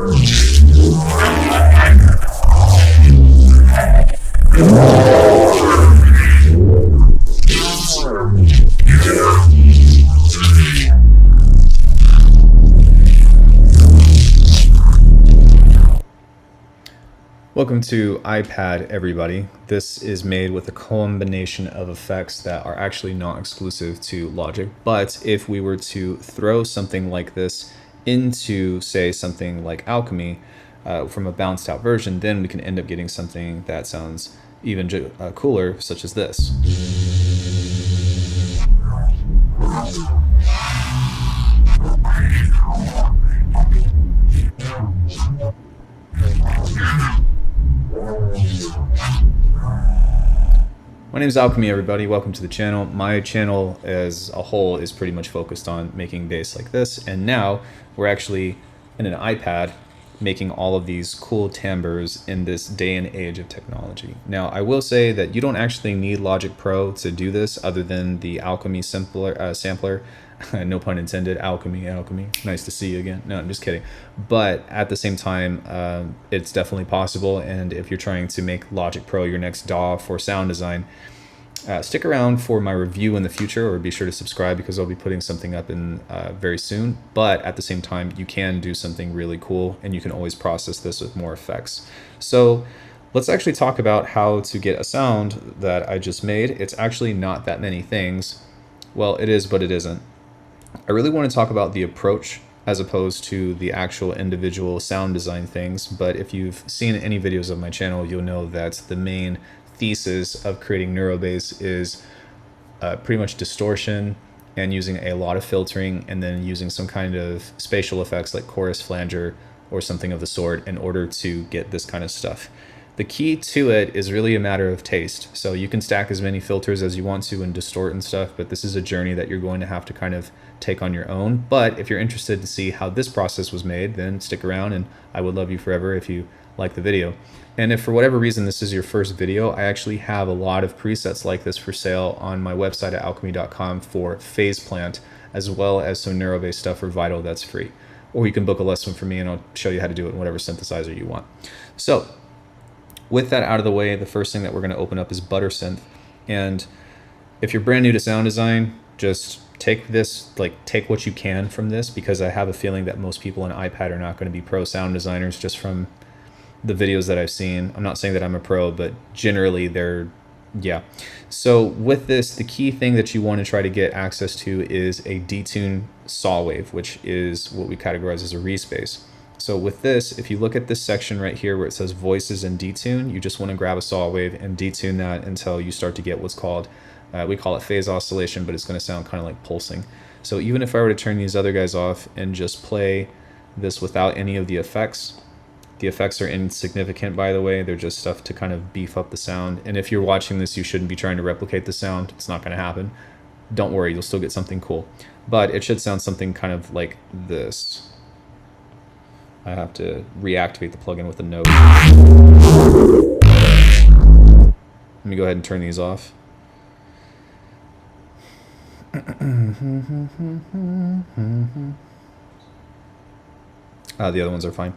Welcome to iPad, everybody. This is made with a combination of effects that are actually not exclusive to Logic, but if we were to throw something like this into, say, something like Alchemy from a bounced out version, then we can end up getting something that sounds even cooler, such as this. My name is Alckemy, everybody. Welcome to the channel. My channel as a whole is pretty much focused on making bass like this, and now we're actually in an iPad making all of these cool timbres in this day and age of technology. Now, I will say that you don't actually need Logic Pro to do this other than the Alchemy sampler. No pun intended. Alchemy. Nice to see you again. No, I'm just kidding. But at the same time, it's definitely possible. And if you're trying to make Logic Pro your next DAW for sound design, stick around for my review in the future, or be sure to subscribe because I'll be putting something up in very soon. But at the same time, you can do something really cool, and you can always process this with more effects. So let's actually talk about how to get a sound that I just made. It's actually not that many things. Well, it is, but it isn't. I really want to talk about the approach as opposed to the actual individual sound design things. But if you've seen any videos of my channel, you'll know that the main thesis of creating Neuro bass is pretty much distortion and using a lot of filtering, and then using some kind of spatial effects like chorus flanger or something of the sort in order to get this kind of stuff. The key to it is really a matter of taste. So you can stack as many filters as you want to and distort and stuff, but this is a journey that you're going to have to kind of take on your own. But if you're interested to see how this process was made, then stick around, and I would love you forever if you like the video. And if for whatever reason this is your first video, I actually have a lot of presets like this for sale on my website at alchemy.com for Phase Plant, as well as some Neuro-based stuff for Vital that's free. Or you can book a lesson from me and I'll show you how to do it in whatever synthesizer you want. So with that out of the way, the first thing that we're going to open up is Butter Synth. And if you're brand new to sound design, just take what you can from this, because I have a feeling that most people on iPad are not going to be pro sound designers just from the videos that I've seen. I'm not saying that I'm a pro, but generally yeah. So with this, the key thing that you want to try to get access to is a detune saw wave, which is what we categorize as a respace. So with this, if you look at this section right here where it says voices and detune, you just want to grab a saw wave and detune that until you start to get what's called, we call it phase oscillation, but it's going to sound kind of like pulsing. So even if I were to turn these other guys off and just play this without any of the effects are insignificant, by the way. They're just stuff to kind of beef up the sound. And if you're watching this, you shouldn't be trying to replicate the sound. It's not going to happen. Don't worry, you'll still get something cool. But it should sound something kind of like this. I have to reactivate the plugin with a note. Let me go ahead and turn these off. The other ones are fine.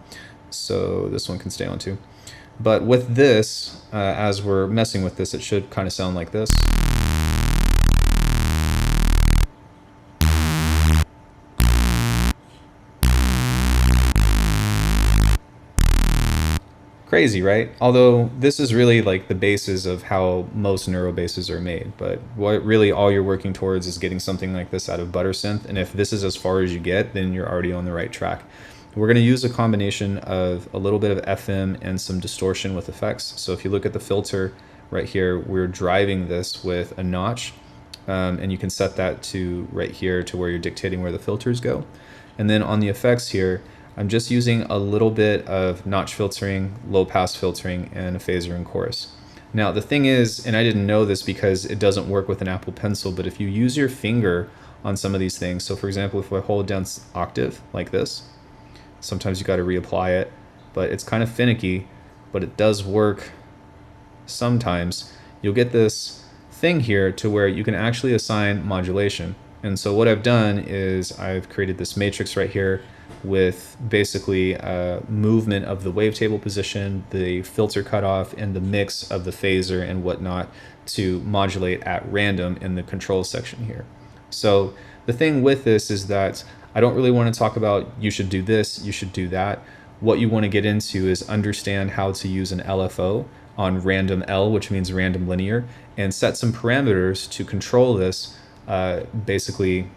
So this one can stay on too. But with this, as we're messing with this, it should kind of sound like this. Crazy, right? Although this is really like the basis of how most Neuro basses are made. But what really all you're working towards is getting something like this out of Butter Synth. And if this is as far as you get, then you're already on the right track. We're going to use a combination of a little bit of FM and some distortion with effects. So if you look at the filter right here, we're driving this with a notch, and you can set that to right here to where you're dictating where the filters go. And then on the effects here, I'm just using a little bit of notch filtering, low pass filtering, and a phaser and chorus. Now the thing is, and I didn't know this because it doesn't work with an Apple Pencil, but if you use your finger on some of these things, so for example, if I hold down octave like this, sometimes you got to reapply it, but it's kind of finicky, but it does work sometimes. You'll get this thing here to where you can actually assign modulation. And so what I've done is I've created this matrix right here with basically movement of the wavetable position, the filter cutoff, and the mix of the phaser and whatnot to modulate at random in the control section here. So the thing with this is that I don't really want to talk about you should do this, you should do that. What you want to get into is understand how to use an LFO on random L, which means random linear, and set some parameters to control this basically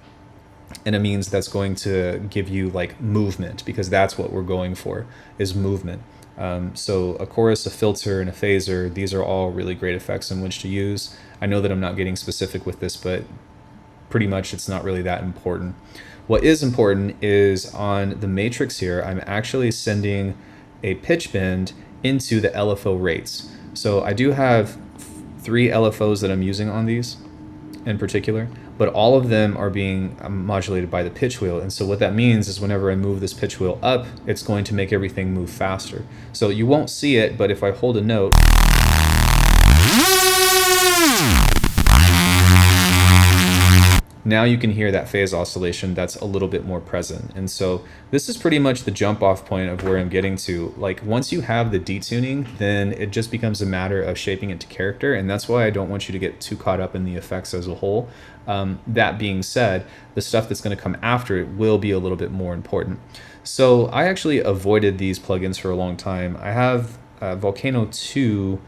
in a means that's going to give you like movement, because that's what we're going for, is movement. So a chorus, a filter, and a phaser, these are all really great effects in which to use. I know that I'm not getting specific with this, but pretty much it's not really that important. What is important is on the matrix here, I'm actually sending a pitch bend into the LFO rates. So I do have 3 LFOs that I'm using on these in particular, but all of them are being modulated by the pitch wheel. And so what that means is whenever I move this pitch wheel up, it's going to make everything move faster. So you won't see it, but if I hold a note, now you can hear that phase oscillation that's a little bit more present. And so this is pretty much the jump off point of where I'm getting to. Like once you have the detuning, then it just becomes a matter of shaping it to character. And that's why I don't want you to get too caught up in the effects as a whole. That being said, the stuff that's going to come after it will be a little bit more important. So I actually avoided these plugins for a long time. I have Volcano 2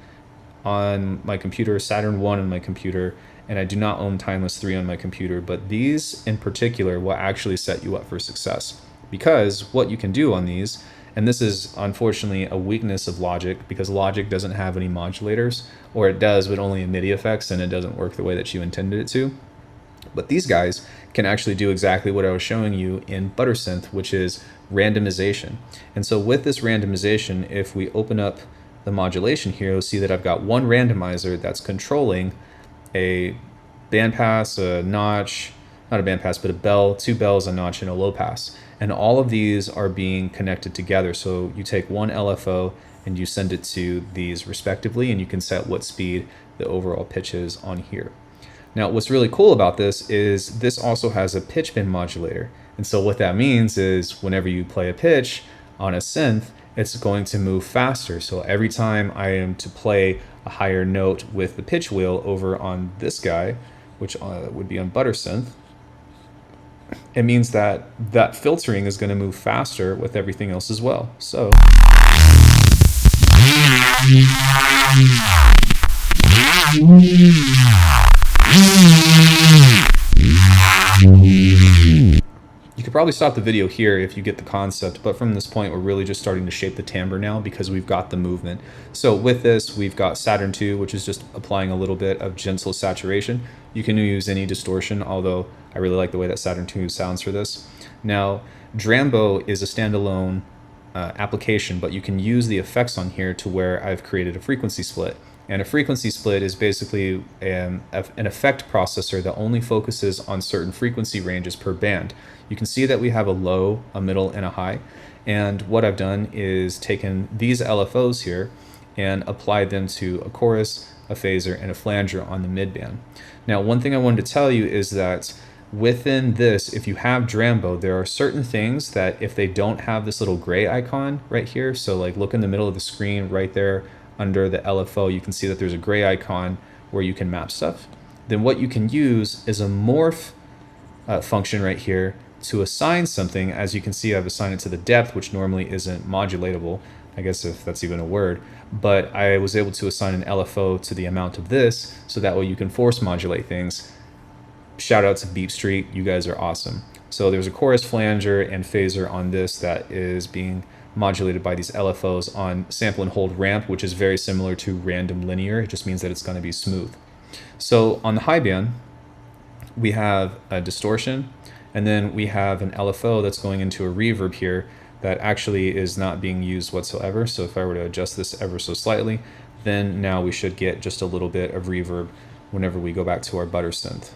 on my computer, Saturn 1 on my computer, and I do not own Timeless 3 on my computer, but these in particular will actually set you up for success. Because what you can do on these, and this is unfortunately a weakness of Logic, because Logic doesn't have any modulators, or it does, but only in MIDI effects, and it doesn't work the way that you intended it to. But these guys can actually do exactly what I was showing you in ButterSynth, which is randomization. And so with this randomization, if we open up the modulation here, you'll see that I've got one randomizer that's controlling a bandpass, a notch, not a bandpass, but a bell, 2 bells, a notch, and a low pass. And all of these are being connected together. So you take one LFO and you send it to these respectively, and you can set what speed the overall pitch is on here. Now, what's really cool about this is this also has a pitch bend modulator. And so what that means is whenever you play a pitch on a synth, it's going to move faster. So every time I am to play a higher note with the pitch wheel over on this guy, which would be on ButterSynth, it means that that filtering is going to move faster with everything else as well. So you could probably stop the video here if you get the concept, but from this point, we're really just starting to shape the timbre now because we've got the movement. So with this, we've got Saturn 2, which is just applying a little bit of gentle saturation. You can use any distortion, although I really like the way that Saturn 2 sounds for this. Now, Drambo is a standalone application, but you can use the effects on here to where I've created a frequency split. And a frequency split is basically an effect processor that only focuses on certain frequency ranges per band. You can see that we have a low, a middle, and a high. And what I've done is taken these LFOs here and applied them to a chorus, a phaser, and a flanger on the midband. Now, one thing I wanted to tell you is that within this, if you have Drambo, there are certain things that if they don't have this little gray icon right here, so like look in the middle of the screen right there under the LFO, you can see that there's a gray icon where you can map stuff. Then what you can use is a morph function right here to assign something. As you can see, I've assigned it to the depth, which normally isn't modulatable, I guess if that's even a word, but I was able to assign an LFO to the amount of this, so that way you can force modulate things. Shout out to Beep Street, you guys are awesome. So there's a chorus, flanger, and phaser on this that is being modulated by these LFOs on sample and hold ramp, which is very similar to random linear. It just means that it's going to be smooth. So on the high band, we have a distortion, and then we have an LFO that's going into a reverb here that actually is not being used whatsoever. So if I were to adjust this ever so slightly, then now we should get just a little bit of reverb whenever we go back to our ButterSynth.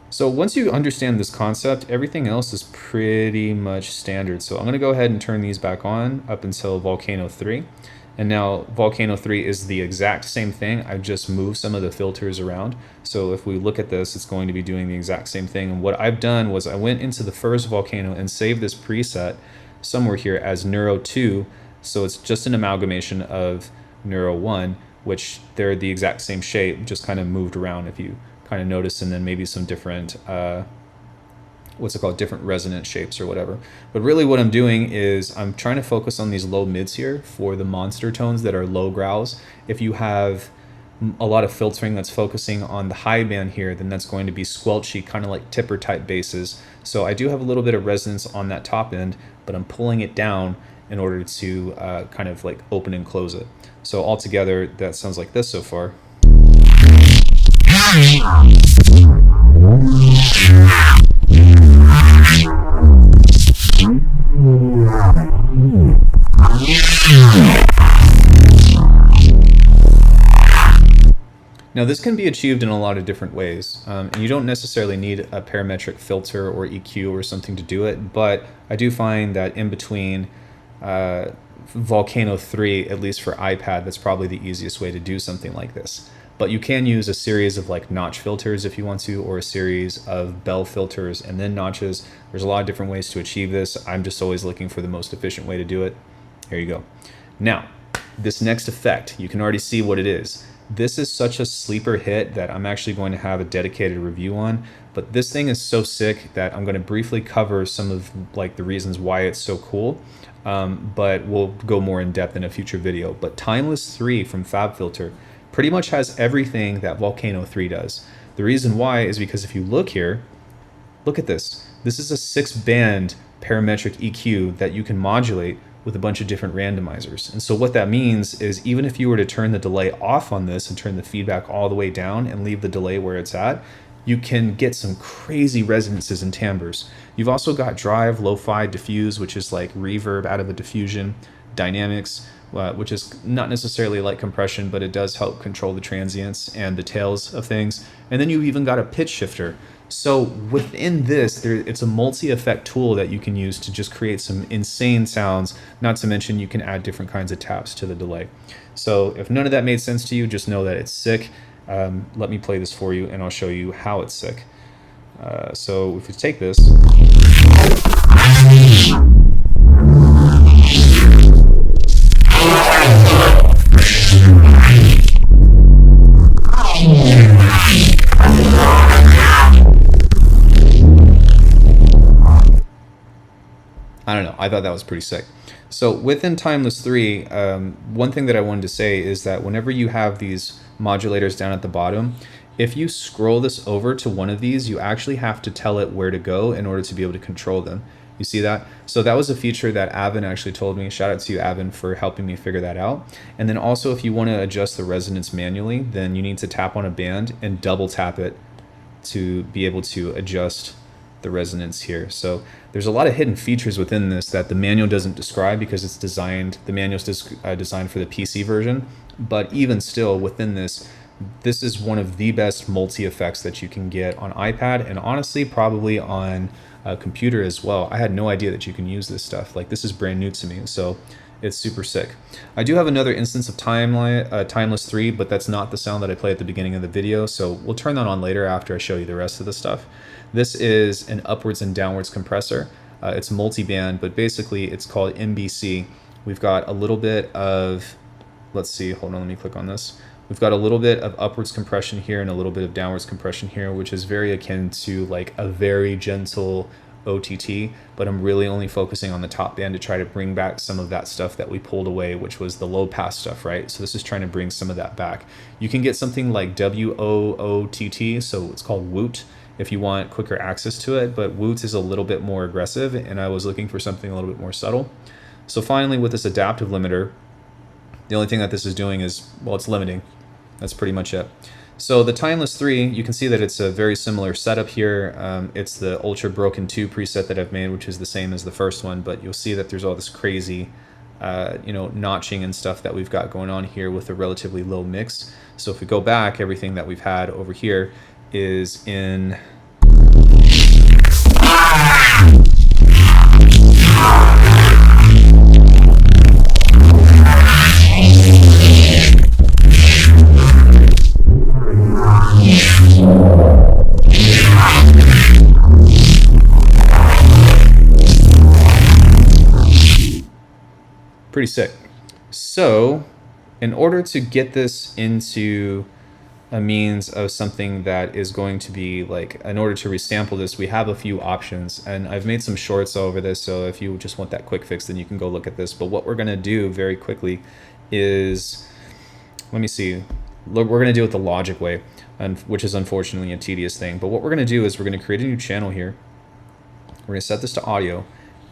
So once you understand this concept, everything else is pretty much standard. So I'm going to go ahead and turn these back on up until Volcano 3. And now Volcano 3 is the exact same thing. I've just moved some of the filters around. So if we look at this, it's going to be doing the exact same thing. And what I've done was I went into the first volcano and saved this preset somewhere here as Neuro 2. So it's just an amalgamation of Neuro 1, which they're the exact same shape, just kind of moved around if you kind of notice, and then maybe some different different resonance shapes or whatever. But really what I'm doing is I'm trying to focus on these low mids here for the monster tones that are low growls. If you have a lot of filtering that's focusing on the high band here, then that's going to be squelchy, kind of like tipper type basses. So I do have a little bit of resonance on that top end, but I'm pulling it down in order to kind of like open and close it. So altogether, that sounds like this so far. Now this can be achieved in a lot of different ways, and you don't necessarily need a parametric filter or EQ or something to do it, but I do find that in between Volcano 3, at least for iPad, that's probably the easiest way to do something like this. But you can use a series of like notch filters if you want to, or a series of bell filters and then notches. There's a lot of different ways to achieve this. I'm just always looking for the most efficient way to do it. Here you go. Now, this next effect, you can already see what it is. This is such a sleeper hit that I'm actually going to have a dedicated review on, but this thing is so sick that I'm going to briefly cover some of like the reasons why it's so cool, but we'll go more in depth in a future video. But Timeless 3 from FabFilter pretty much has everything that Volcano 3 does. The reason why is because if you look here, look at this. This is a 6-band parametric EQ that you can modulate with a bunch of different randomizers. And so what that means is even if you were to turn the delay off on this and turn the feedback all the way down and leave the delay where it's at, you can get some crazy resonances and timbres. You've also got drive, lo-fi, diffuse, which is like reverb out of a diffusion, dynamics, which is not necessarily like compression, but it does help control the transients and the tails of things. And then you've even got a pitch shifter. So within this, it's a multi-effect tool that you can use to just create some insane sounds, not to mention you can add different kinds of taps to the delay. So if none of that made sense to you, just know that it's sick. Let me play this for you and I'll show you how it's sick. So if you take this, I don't know, I thought that was pretty sick. So within Timeless 3, one thing that I wanted to say is that whenever you have these modulators down at the bottom, if you scroll this over to one of these, you actually have to tell it where to go in order to be able to control them. You see that? So that was a feature that Avin actually told me. Shout out to you, Avin, for helping me figure that out. And then also if you want to adjust the resonance manually, then you need to tap on a band and double tap it to be able to adjust the resonance here. So there's a lot of hidden features within this that the manual doesn't describe because it's designed, the manual's designed for the PC version. But even still within this, this is one of the best multi-effects that you can get on iPad, and honestly probably on a computer as well. I had no idea that you can use this stuff. Like, this is brand new to me, so it's super sick. I do have another instance of Timeless 3, but that's not the sound that I play at the beginning of the video, so we'll turn that on later after I show you the rest of the stuff. This is an upwards and downwards compressor. It's multi-band, but basically it's called MBC. We've got a little bit of, let's see, hold on, let me click on this. We've got a little bit of upwards compression here and a little bit of downwards compression here, which is very akin to like a very gentle OTT, but I'm really only focusing on the top band to try to bring back some of that stuff that we pulled away, which was the low pass stuff, right? So this is trying to bring some of that back. You can get something like WOOTT, so it's called Woot, if you want quicker access to it, but Woot is a little bit more aggressive, and I was looking for something a little bit more subtle. So finally, with this adaptive limiter, the only thing that this is doing is, well, it's limiting. That's pretty much it. So the Timeless 3, you can see that it's a very similar setup here. It's the Ultra Broken 2 preset that I've made, which is the same as the first one, but you'll see that there's all this crazy, notching and stuff that we've got going on here with a relatively low mix. So if we go back, everything that we've had over here is in pretty sick. So in order to get this into a means of something that is going to be like, in order to resample this, we have a few options, and I've made some shorts over this, so if you just want that quick fix, then you can go look at this. But what we're going to do very quickly is, let me see, we're going to do it the logic way, which is unfortunately a tedious thing. But what we're going to do is we're going to create a new channel here. We're going to set this to audio,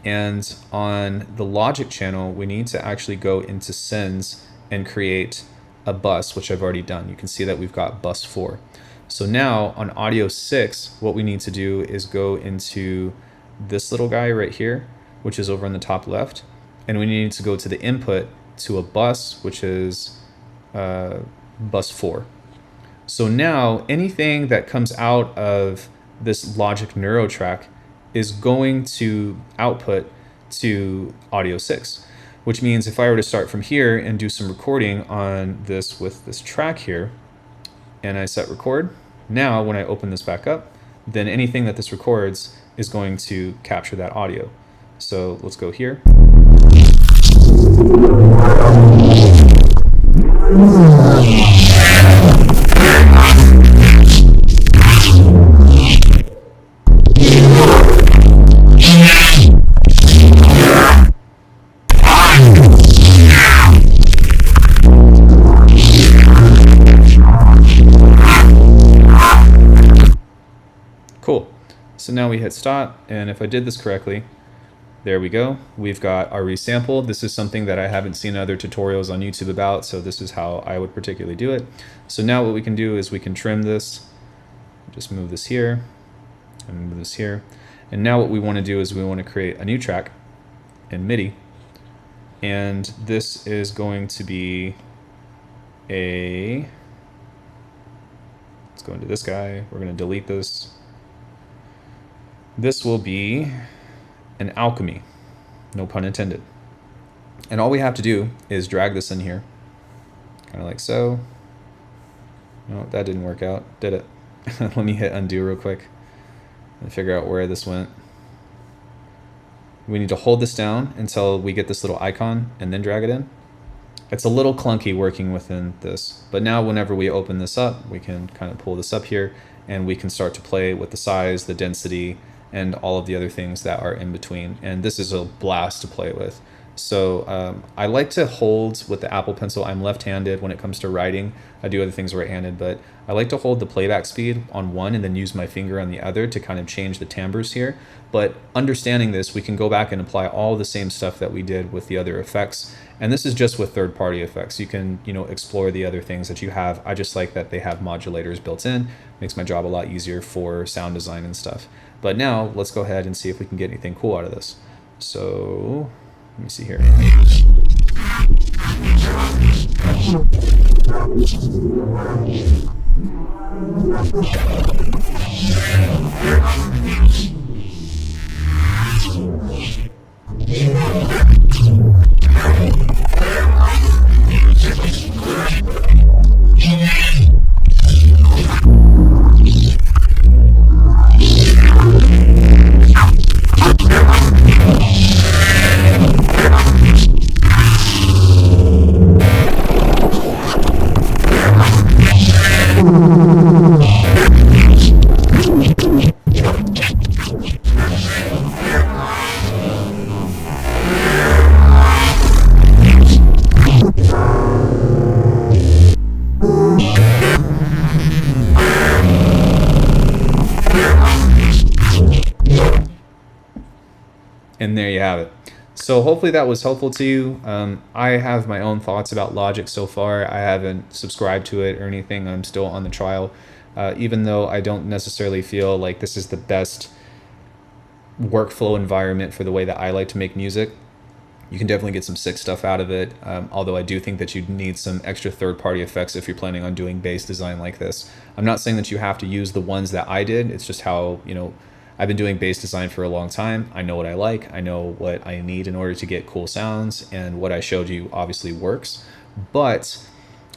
and on the logic channel we need to actually go into sends and create a bus, which I've already done. You can see that we've got bus 4. So now on audio 6, what we need to do is go into this little guy right here, which is over on the top left, and we need to go to the input to a bus, which is bus 4. So now anything that comes out of this logic neuro track is going to output to audio 6. Which means if I were to start from here and do some recording on this with this track here, and I set record, now when I open this back up, then anything that this records is going to capture that audio. So let's go here. Cool. So now we hit stop, and if I did this correctly, there we go. We've got our resample. This is something that I haven't seen other tutorials on YouTube about, so this is how I would particularly do it. So now what we can do is we can trim this, just move this here, and move this here. And now what we want to do is we want to create a new track in MIDI, and this is going to be a, let's go into this guy, we're going to delete this. This will be an alchemy, no pun intended. And all we have to do is drag this in here, kind of like so. No, that didn't work out, did it? Let me hit undo real quick and figure out where this went. We need to hold this down until we get this little icon and then drag it in. It's a little clunky working within this, but now whenever we open this up, we can kind of pull this up here and we can start to play with the size, the density, and all of the other things that are in between. And this is a blast to play with. So I like to hold with the Apple Pencil. I'm left-handed when it comes to writing. I do other things right-handed, but I like to hold the playback speed on one and then use my finger on the other to kind of change the timbres here. But understanding this, we can go back and apply all the same stuff that we did with the other effects. And this is just with third-party effects. You can, explore the other things that you have. I just like that they have modulators built in. Makes my job a lot easier for sound design and stuff. But now let's go ahead and see if we can get anything cool out of this. So let me see here. And there you have it. So hopefully that was helpful to you. I have my own thoughts about Logic so far. I haven't subscribed to it or anything. I'm still on the trial, even though I don't necessarily feel like this is the best workflow environment for the way that I like to make music. You can definitely get some sick stuff out of it, although I do think that you need some extra third-party effects if you're planning on doing bass design like this. I'm not saying that you have to use the ones that I did. It's just how, I've been doing bass design for a long time. I know what I like. I know what I need in order to get cool sounds, and what I showed you obviously works. But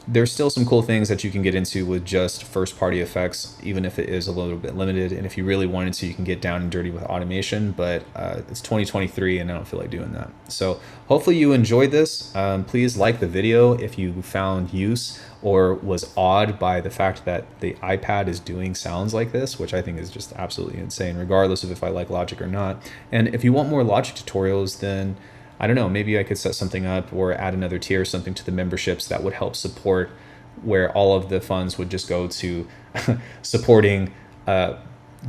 there's still some cool things that you can get into with just first party effects, even if it is a little bit limited. And if you really wanted to, you can get down and dirty with automation, but it's 2023 and I don't feel like doing that. So hopefully you enjoyed this. Please like the video if you found use or was awed by the fact that the iPad is doing sounds like this, which I think is just absolutely insane, regardless of if I like Logic or not. And if you want more Logic tutorials, then I don't know, maybe I could set something up or add another tier or something to the memberships that would help support, where all of the funds would just go to supporting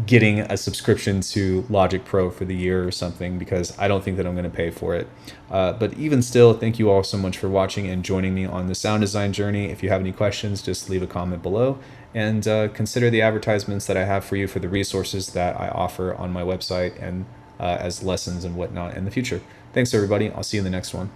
getting a subscription to Logic Pro for the year or something, because I don't think that I'm going to pay for it. But even still, thank you all so much for watching and joining me on the sound design journey. If you have any questions, just leave a comment below, and consider the advertisements that I have for you for the resources that I offer on my website and as lessons and whatnot in the future. Thanks, everybody. I'll see you in the next one.